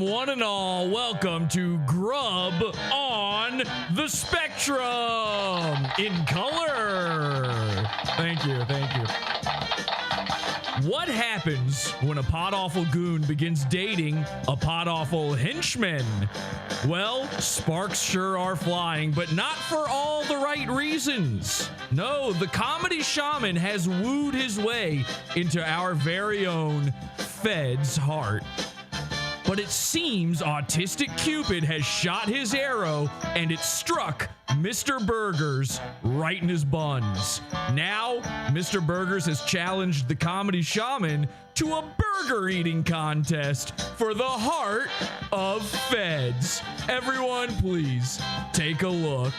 one and all. Welcome to Grub on the Spectrum in color. Thank you. What happens when a pod-awful goon begins dating a pod-awful henchman? Well, sparks sure are flying, but not for all the right reasons. No, the comedy shaman has wooed his way into our very own Fed's heart. But it seems Autistic Cupid has shot his arrow and it struck Mr. Burgers right in his buns. Now, Mr. Burgers has challenged the comedy shaman to a burger eating contest for the heart of Feds. Everyone, please take a look.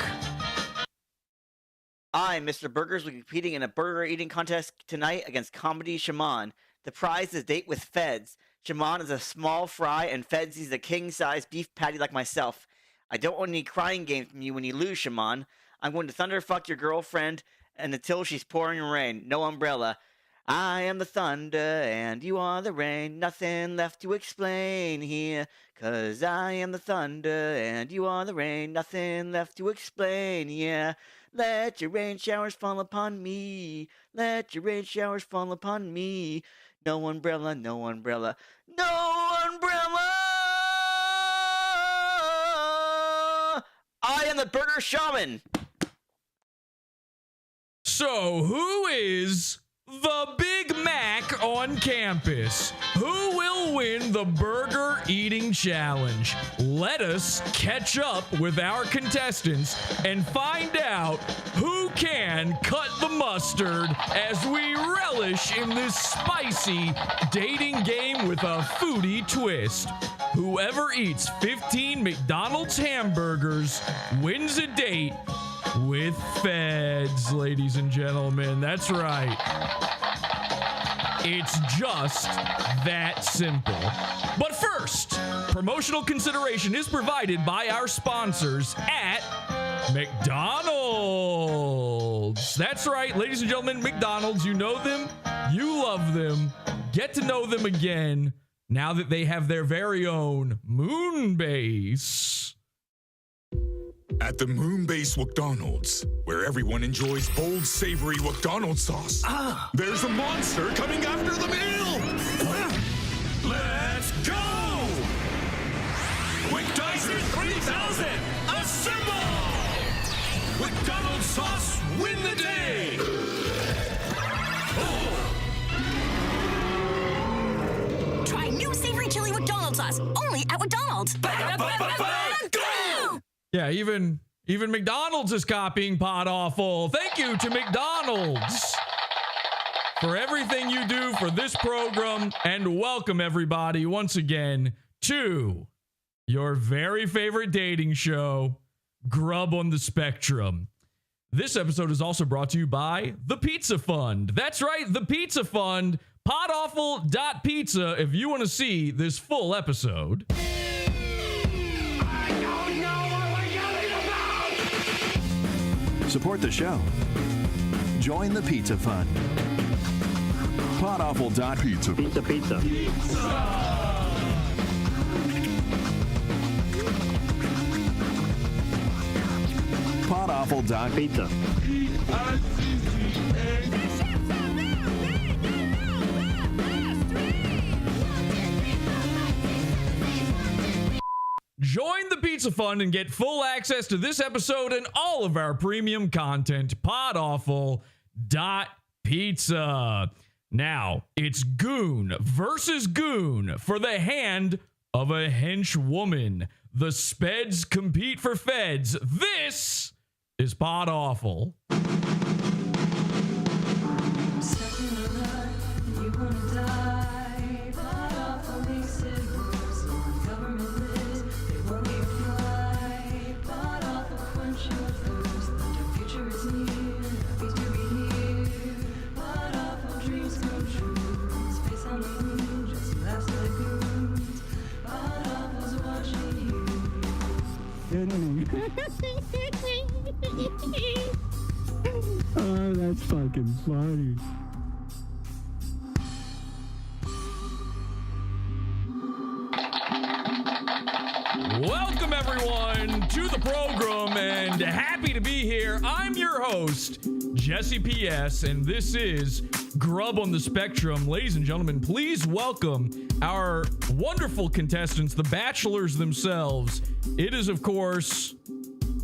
I, Mr. Burgers, will be competing in a burger eating contest tonight against Comedy Shaman. The prize is date with Feds. Shaman is a small fry, and Feds is a king-size beef patty like myself. I don't want any crying game from you when you lose, Shaman. I'm going to thunderfuck your girlfriend and until she's pouring rain. No umbrella. I am the thunder, and you are the rain. Nothing left to explain here. 'Cause I am the thunder, and you are the rain. Nothing left to explain, yeah. Let your rain showers fall upon me. Let your rain showers fall upon me. No umbrella, no umbrella, no umbrella! I am the Burger Shaman! So, who is the Big Mac on campus? Who will win the burger eating challenge? Let us catch up with our contestants and find out who can cut the mustard as we relish in this spicy dating game with a foodie twist. Whoever eats 15 McDonald's hamburgers wins a date with Feds, ladies and gentlemen. That's right. It's just that simple. But first, promotional consideration is provided by our sponsors at McDonald's. That's right, ladies and gentlemen, McDonald's. You know them, you love them. Get to know them again now that they have their very own moon base. At the Moonbase McDonald's, where everyone enjoys bold, savory McDonald's sauce, there's a monster coming after the meal! Let's go! McDicers 3000, assemble! McDonald's sauce, win the day! Try new savory chili McDonald's sauce, only at McDonald's. Go! Yeah, even McDonald's is copying PODAWFUL. Thank you to McDonald's for everything you do for this program, and welcome everybody once again to your very favorite dating show, Grub on the Spectrum. This episode is also brought to you by the Pizza Fund. That's right, the Pizza Fund. PODAWFUL.pizza if you want to see this full episode. Support the show. Join the Pizza Fund. PODAWFUL.pizza. Pizza. PODAWFUL.pizza. Join the Pizza Fund and get full access to this episode and all of our premium content. PODAWFUL.pizza. Now, it's Goon versus Goon for the hand of a henchwoman. The Speds compete for Feds. This is PODAWFUL. Oh, that's fucking funny. Welcome, everyone, to the program, and happy to be here. I'm your host, Jesse P.S., and this is Grub on the Spectrum. Ladies and gentlemen, please welcome our wonderful contestants, the bachelors themselves. It is, of course,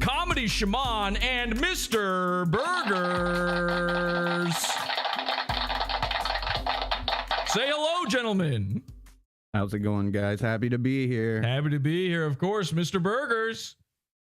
Comedy Shaman and Mr. Burgers. Say hello, gentlemen. How's it going, guys? Happy to be here. Happy to be here, of course, Mr. Burgers.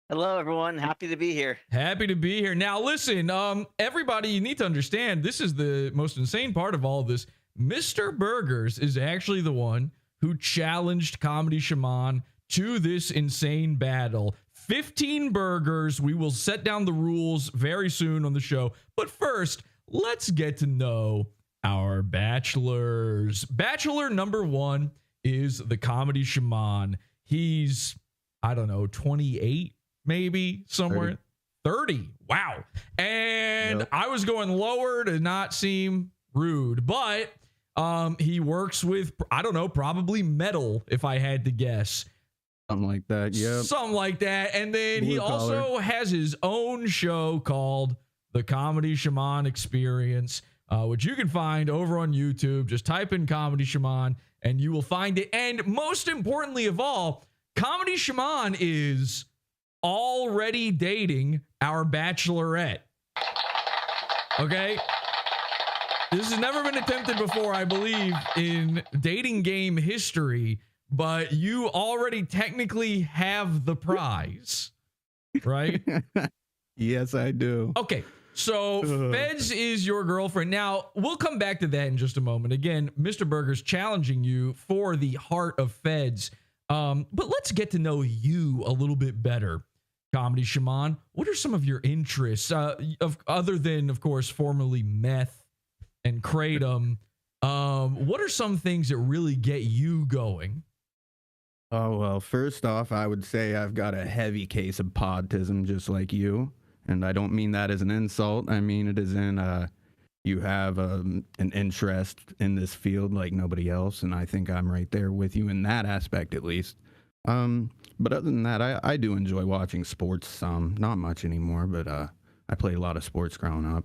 Hello, everyone. Happy to be here. Happy to be here. Now, listen, everybody, you need to understand, this is the most insane part of all of this. Mr. Burgers is actually the one who challenged Comedy Shaman to this insane battle. 15 burgers. We will set down the rules very soon on the show. But first, let's get to know our bachelors. Bachelor number one is the Comedy Shaman. He's, I don't know, 28, maybe somewhere. 30. Wow. And Yep. I was going lower to not seem rude, but he works with, I don't know, probably metal, if I had to guess. Something like that. Yep. Something like that. And then he Blue collar. also has his own show called The Comedy Shaman Experience, which you can find over on YouTube. Just type in Comedy Shaman and you will find it. And most importantly of all, Comedy Shaman is already dating our bachelorette. Okay? This has never been attempted before, I believe, in dating game history, but you already technically have the prize, right? Yes, I do. Okay, so Speds is your girlfriend. Now, we'll come back to that in just a moment. Again, Mr. Burger's challenging you for the heart of Feds. But let's get to know you a little bit better, Comedy Shaman. What are some of your interests, other than, of course, formerly meth and kratom? What are some things that really get you going? Oh, well, first off, I would say I've got a heavy case of podtism, just like you. And I don't mean that as an insult. I mean it as in you have an interest in this field like nobody else. And I think I'm right there with you in that aspect, at least. But other than that, I do enjoy watching sports some. Not much anymore, but I played a lot of sports growing up.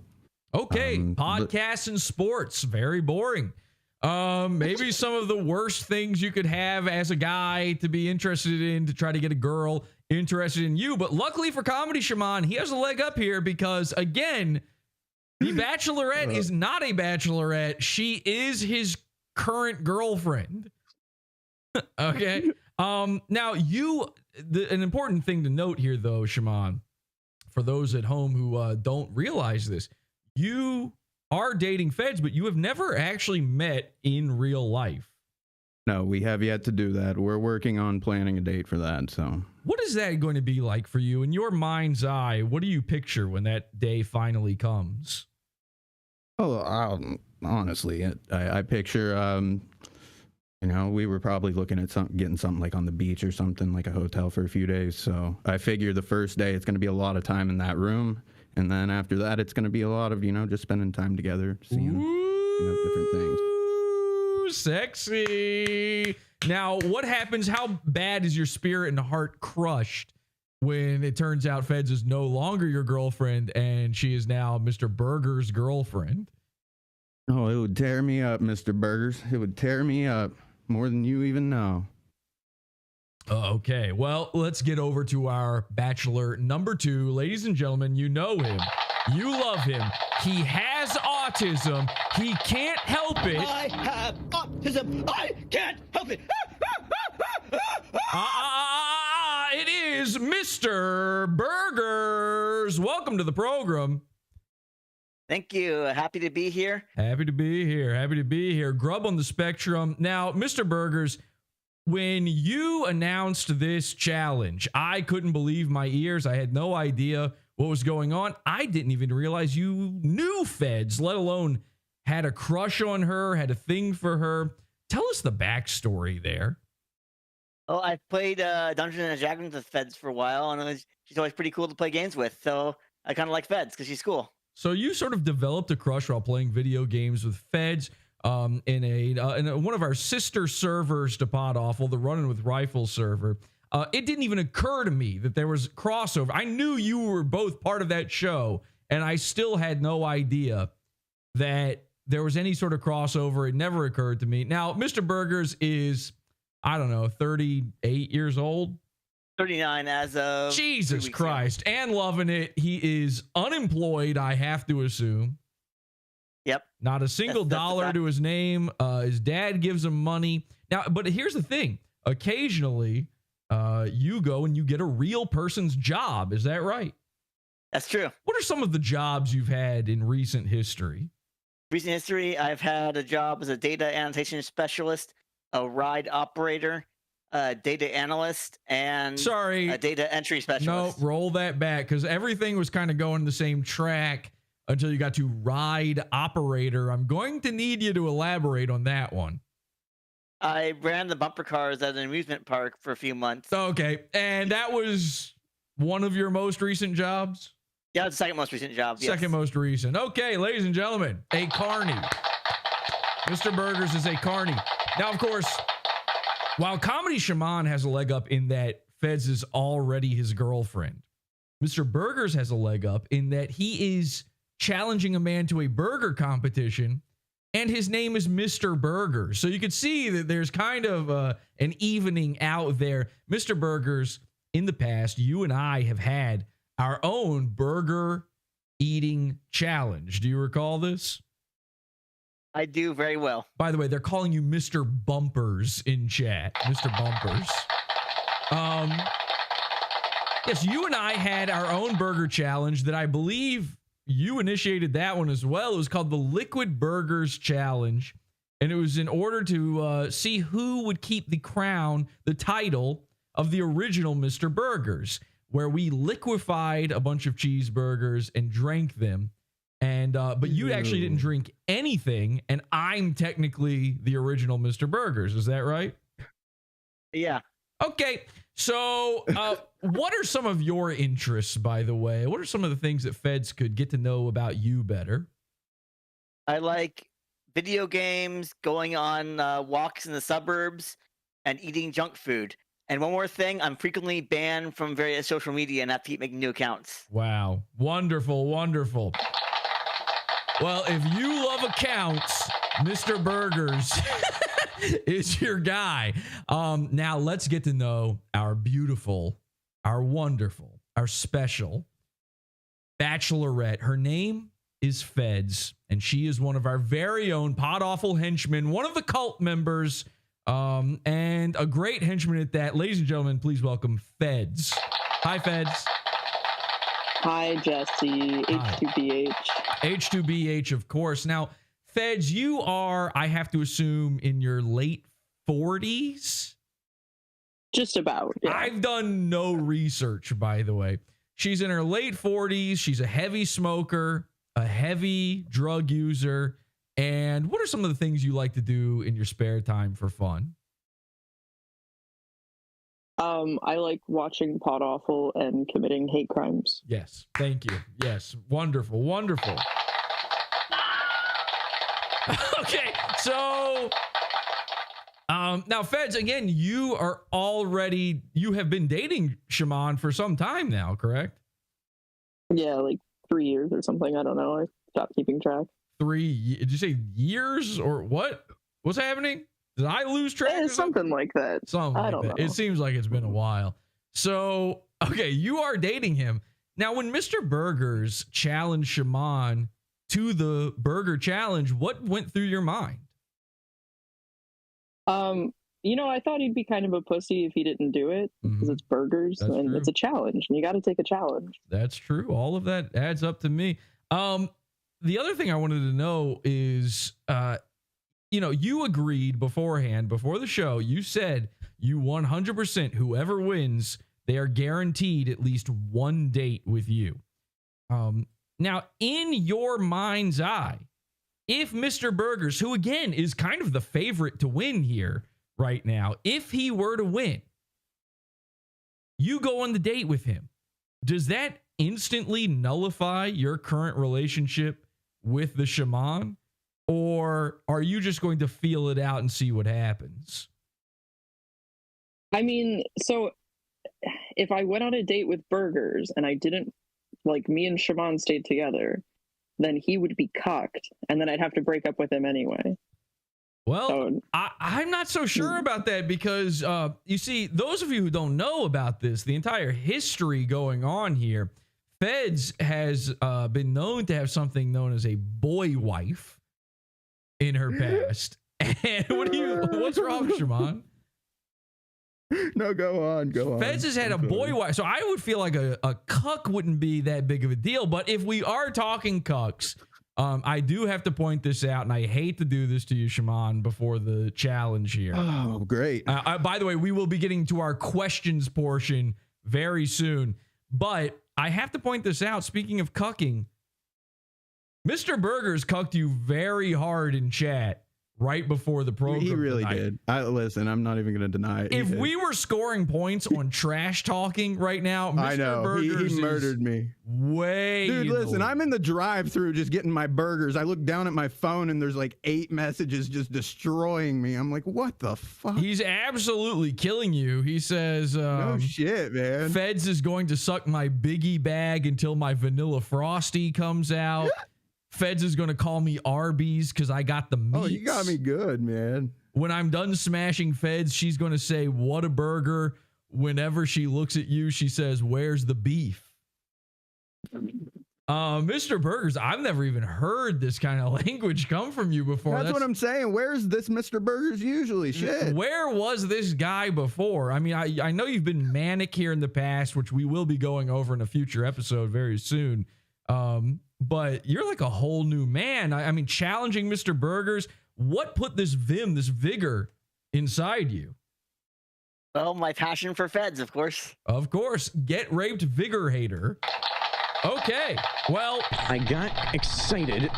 Okay, podcasts and sports, very boring. Maybe some of the worst things you could have as a guy to be interested in to try to get a girl interested in you. But luckily for Comedy Shaman, he has a leg up here because, again, the bachelorette is not a bachelorette. She is his current girlfriend. Okay. Now an important thing to note here, though, Shaman, for those at home who don't realize this, you are dating Feds, but you have never actually met in real life. No, we have yet to do that. We're working on planning a date for that. So, what is that going to be like for you in your mind's eye? What do you picture when that day finally comes? Oh, honestly, I picture, we were probably looking at getting something like on the beach or something, like a hotel for a few days. So I figure the first day it's going to be a lot of time in that room. And then after that, it's going to be a lot of, just spending time together, seeing, different things. Ooh, sexy. Now, what happens? How bad is your spirit and heart crushed when it turns out Feds is no longer your girlfriend and she is now Mr. Burger's girlfriend? Oh, it would tear me up, Mr. Burgers. It would tear me up more than you even know. Okay, well, let's get over to our bachelor number 2. Ladies and gentlemen, you know him. You love him. He has autism. He can't help it. I have autism. I can't help it. It is Mr. Burgers. Welcome to the program. Thank you. Happy to be here. Happy to be here. Happy to be here. Grub on the Spectrum. Now, Mr. Burgers, when you announced this challenge, I couldn't believe my ears. I had no idea what was going on. I didn't even realize you knew Feds, let alone had a crush on her, had a thing for her. Tell us the backstory there. Oh, I've played Dungeons and Dragons with Feds for a while, and she's always pretty cool to play games with. So I kind of like Feds because she's cool. So you sort of developed a crush while playing video games with Feds in one of our sister servers to PODAWFUL, the Running with Rifles server. It didn't even occur to me that there was crossover. I knew you were both part of that show, and I still had no idea that there was any sort of crossover. It never occurred to me. Now, Mr. Burgers is, I don't know, 38 years old. 39 as of Jesus 3 weeks Christ. And loving it. He is unemployed, I have to assume. Yep. Not a single That's a dollar fact. to his name. His dad gives him money. Now, but here's the thing. Occasionally, you go and you get a real person's job. Is that right? That's true. What are some of the jobs you've had in recent history? Recent history, I've had a job as a data annotation specialist, a ride operator, a data analyst, and Sorry. a data entry No, specialist. roll that back because everything was kind of going the same track until you got to ride operator. I'm going to need you to elaborate on that one. I ran the bumper cars at an amusement park for a few months. Okay. And that was one of your most recent jobs? Yeah, it's the second most recent job. Yes. Second most recent. Okay, ladies and gentlemen, a carny. Mr. Burgers is a carny. Now, of course, while Comedy Shaman has a leg up in that Feds is already his girlfriend, Mr. Burgers has a leg up in that he is challenging a man to a burger competition, and his name is Mr. Burgers. So you can see that there's kind of an evening out there. Mr. Burgers, in the past, you and I have had our own burger eating challenge. Do you recall this? I do very well. By the way, they're calling you Mr. Bumpers in chat. Mr. Bumpers. Yes, you and I had our own burger challenge that I believe you initiated that one as well. It was called the Liquid Burgers Challenge. And it was in order to see who would keep the crown, the title of the original Mr. Burgers, where we liquefied a bunch of cheeseburgers and drank them. And but you actually didn't drink anything, and I'm technically the original Mr. Burgers. Is that right? Yeah. Okay. So what are some of your interests, by the way? What are some of the things that Feds could get to know about you better? I like video games, going on walks in the suburbs, and eating junk food. And one more thing, I'm frequently banned from various social media and have to keep making new accounts. Wow. Wonderful, wonderful. Well, if you love accounts, Mr. Burgers is your guy. Now let's get to know our beautiful, our wonderful, our special bachelorette. Her name is Feds, and she is one of our very own PODAWFUL henchmen, one of the cult members, and a great henchman at that. Ladies and gentlemen, please welcome Feds. Hi, Feds. Hi, Jesse. H2BH. H2BH, of course. Now, Feds, you are, I have to assume, in your late 40s? Just about. Yeah. I've done no research, by the way. She's in her late 40s. She's a heavy smoker, a heavy drug user. And what are some of the things you like to do in your spare time for fun? I like watching PODAWFUL and committing hate crimes. Yes. Thank you. Yes. Wonderful. Wonderful. Okay. So, now, Feds, again, you have been dating Shaman for some time now, correct? Yeah, like 3 years or something. I don't know. I stopped keeping track. Did you say years or what? What's happening? Did I lose track? Yeah, something like that. Something I like don't that. know. It seems like it's been a while. So, okay, you are dating him. Now, when Mr. Burgers challenged Shaman to the burger challenge, what went through your mind? I thought he'd be kind of a pussy if he didn't do it because it's burgers. That's and true. it's a challenge, and you got to take a challenge. That's true. All of that adds up to me. The other thing I wanted to know is, you agreed beforehand, before the show, you said you 100%, whoever wins, they are guaranteed at least one date with you. Now, in your mind's eye, if Mr. Burgers, who again is kind of the favorite to win here right now, if he were to win, you go on the date with him, does that instantly nullify your current relationship with the Shaman? Or are you just going to feel it out and see what happens? I mean, so if I went on a date with Burgers and I didn't, like, me and Shimon stayed together, then he would be cucked, and then I'd have to break up with him anyway. Well, I'm not so sure about that because, you see, those of you who don't know about this, the entire history going on here, Speds has been known to have something known as a boy wife in her past. And what's wrong, Shimon? No, go on. Speds has had a boy wife, so I would feel like a cuck wouldn't be that big of a deal. But if we are talking cucks, I do have to point this out, and I hate to do this to you, Shimon, before the challenge here. Oh, great. By the way, we will be getting to our questions portion very soon. But I have to point this out. Speaking of cucking, Mr. Burgers cucked you very hard in chat right before the program. He really tonight. did. Listen, I'm not even going to deny it. If we were scoring points on trash talking right now, Mr. I know. Burgers He murdered me. Way. Dude, listen, I'm in the drive-through just getting my burgers. I look down at my phone and there's like 8 messages just destroying me. I'm like, what the fuck? He's absolutely killing you. He says, no shit, man. Speds is going to suck my biggie bag until my vanilla frosty comes out. Speds is going to call me Arby's because I got the meats. Oh, you got me good, man. When I'm done smashing Speds, she's going to say, what a burger. Whenever she looks at you, she says, where's the beef? Mr. Burgers, I've never even heard this kind of language come from you before. That's what I'm saying. Where's this Mr. Burgers usually? Shit. Where was this guy before? I mean, I know you've been manic here in the past, which we will be going over in a future episode very soon. But you're like a whole new man. I mean, challenging Mr. Burgers. What put this vim, this vigor inside you? Well, my passion for Feds, of course. Of course. Get raped vigor hater. Okay. Well, I got excited,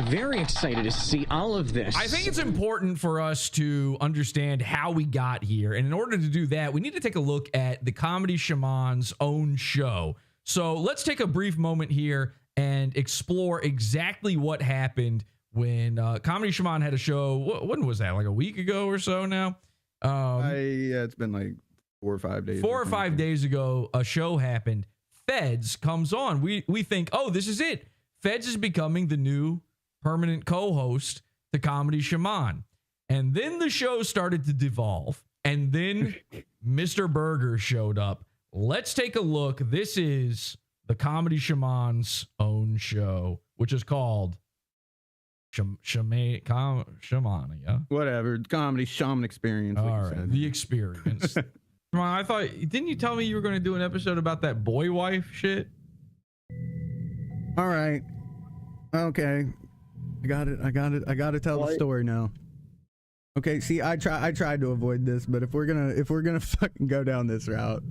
very excited to see all of this. I think it's important for us to understand how we got here. And in order to do that, we need to take a look at the Comedy Shaman's own show. So let's take a brief moment here and explore exactly what happened when Comedy Shaman had a show. When was that? Like a week ago or so now? Yeah, it's been like 4 or 5 days. 4 or 5 days ago, a show happened. Speds comes on. We think, oh, this is it. Speds is becoming the new permanent co-host to Comedy Shaman. And then the show started to devolve. And then Mr. Burger showed up. Let's take a look. This is the Comedy Shaman's own show, which is called Shamania. Whatever. Comedy Shaman Experience. All right. The Experience. Come on, I thought, didn't you tell me you were going to do an episode about that boy wife shit? All right. Okay. I got it. I got to tell the story now. Okay, see, I tried to avoid this, but if we're gonna fucking go down this route,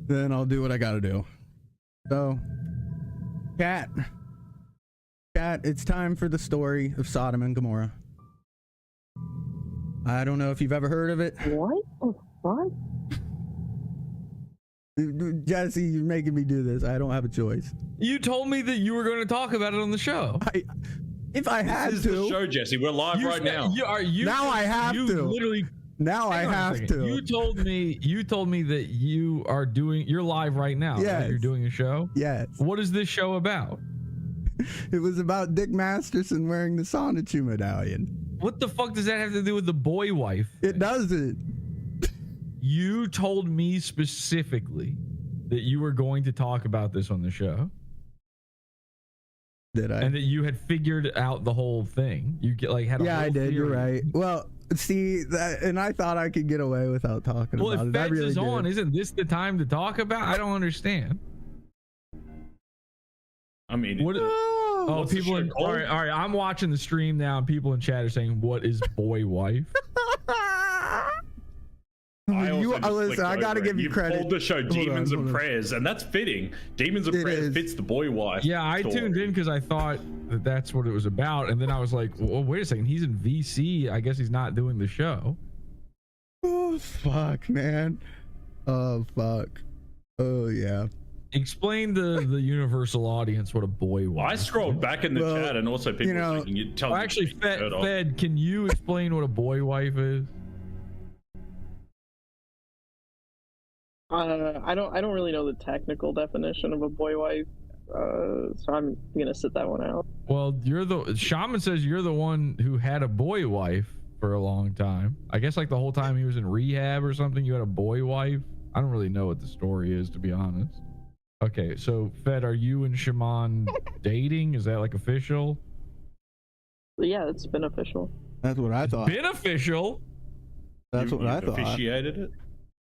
then I'll do what I gotta do. So, Cat, it's time for the story of Sodom and Gomorrah. I don't know if you've ever heard of it. What the fuck? Jesse, you're making me do this. I don't have a choice. You told me that you were going to talk about it on the show. If I had this to. Is the show, Jesse. We're live right now. Now I have to. Literally. Now I have to. You told me that you're live right now. Yes. Right? You're doing a show? Yes. What is this show about? It was about Dick Masterson wearing the Sonichu medallion. What the fuck does that have to do with the boy wife thing? It doesn't. You told me specifically that you were going to talk about this on the show. Did I? And that you had figured out the whole thing. You had a whole I did. theory. You're right. Well, see that, and I thought I could get away without talking about it. Well, if Speds is on, isn't this the time to talk about? I don't understand. I mean, what? Oh, people! All right. I'm watching the stream now, and people in chat are saying, "What is boy wife?" Listen, I gotta give you credit. You called the show Demons and Prayers, and that's fitting. Demons and Prayers fits the boy wife. Yeah, I tuned in because I thought that that's what it was about, and then I was like, well, wait a second, he's in VC. I guess he's not doing the show. Oh fuck, man. Oh fuck. Oh yeah. Explain to the universal audience what a boy wife. I scrolled back in the chat, and also people were saying, you tell actually, Fed, can you explain what a boy wife is? I don't really know the technical definition of a boy wife, so I'm gonna sit that one out. Well, Shaman says you're the one who had a boy wife for a long time. I guess like the whole time he was in rehab or something, you had a boy wife. I don't really know what the story is, to be honest. Okay, so Fed, are you and Shaman dating? Is that like official? Yeah, it's beneficial. That's what I thought. Beneficial? That's what I thought. Officiated it?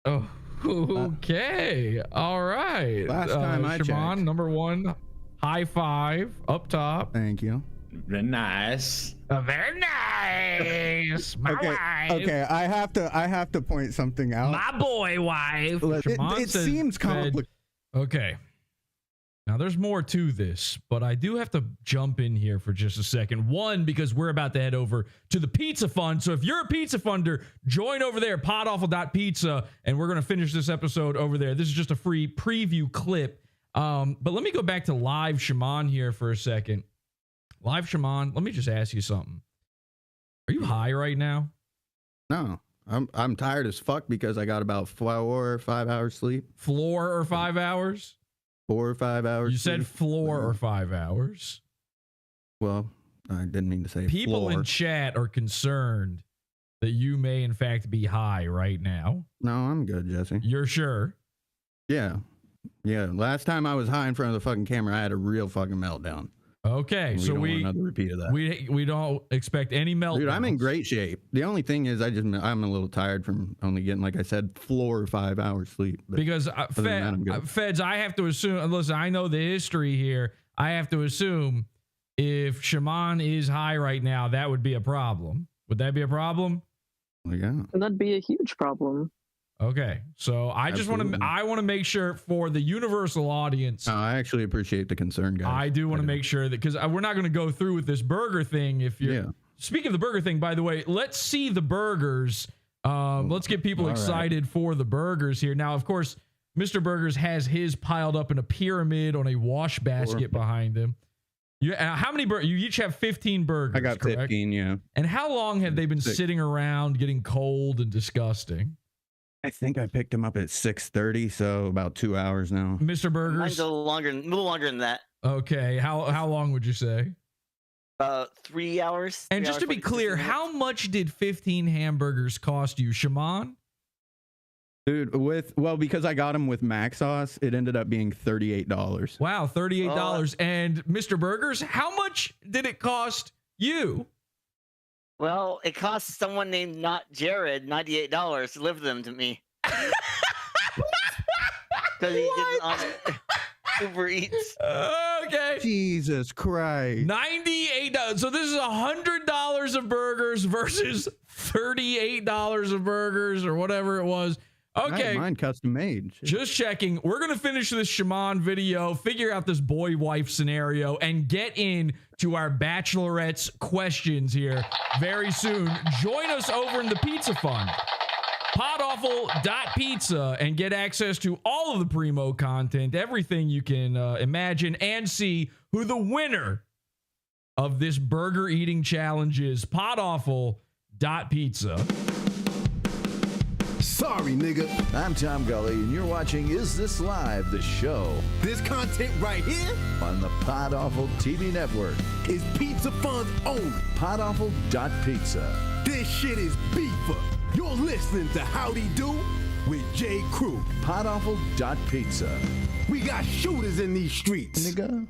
Oh, okay. All right. Last time I Shaman, checked. number one, high five up top. Thank you. Very nice. Very nice. My wife. Okay, I have to point something out. My boy wife. It seems complicated. Okay. Now there's more to this, but I do have to jump in here for just a second. One, because we're about to head over to the Pizza Fund. So if you're a pizza funder, join over there, PODAWFUL.pizza, and we're going to finish this episode over there. This is just a free preview clip. But let me go back to Live Shaman here for a second. Live Shaman, let me just ask you something. Are you high right now? No, I'm tired as fuck because I got about 4 or 5 hours sleep. 4 or 5 hours? 4 or 5 hours. You said 4 or 5 hours. Well, I didn't mean to say People floor. in chat are concerned that you may in fact be high right now. No, I'm good, Jesse. You're sure? Yeah. Last time I was high in front of the fucking camera, I had a real fucking meltdown. Okay, so don't want another repeat of that. We don't expect any meltdowns. Dude, I'm in great shape. The only thing is I'm a little tired from only getting, like I said, 4 or 5 hours sleep. But because Feds, I have to assume. Listen, I know the history here. I have to assume if Shaman is high right now, that would be a problem. Would that be a problem? Well, yeah, and that'd be a huge problem. Okay, so I just want to make sure for the universal audience. I actually appreciate the concern, guys. I do want to make sure that, because we're not going to go through with this burger thing. If you're speaking of the burger thing, by the way, let's see the burgers. Let's get people excited for the burgers here. Now, of course, Mr. Burgers has his piled up in a pyramid on a wash basket behind him. How many burgers? You each have 15 burgers. I got 15, yeah. And how long have they been sitting around getting cold and disgusting? I think I picked him up at 6:30, so about 2 hours now. Mr. Burgers? Mine's a little longer than that. Okay, how long would you say? 3 hours. And just to be clear, how much did 15 hamburgers cost you, Shaman? Dude, because I got them with mac sauce, it ended up being $38. Wow, $38. And Mr. Burgers, how much did it cost you? Well, it cost someone named Not Jared $98 to deliver them to me. Because he didn't on Uber Eats. Okay. Jesus Christ. $98. So this is $100 of burgers versus $38 of burgers or whatever it was. Okay. Mine custom made. Shit. Just checking. We're going to finish this Shaman video, figure out this boy wife scenario, and get in to our bachelorette's questions here very soon. Join us over in the Pizza Fund. PODAWFUL.pizza and get access to all of the Primo content, everything you can imagine, and see who the winner of this burger eating challenge is. PODAWFUL.pizza. Sorry, nigga. I'm Tom Gully, and you're watching Is This Live, the show. This content right here On the PodAwful TV network. is Pizza Fund's own. PodAwful.pizza. This shit is beefer. You're listening to Howdy Do with J. Crew. PodAwful.pizza. We got shooters in these streets. Nigga.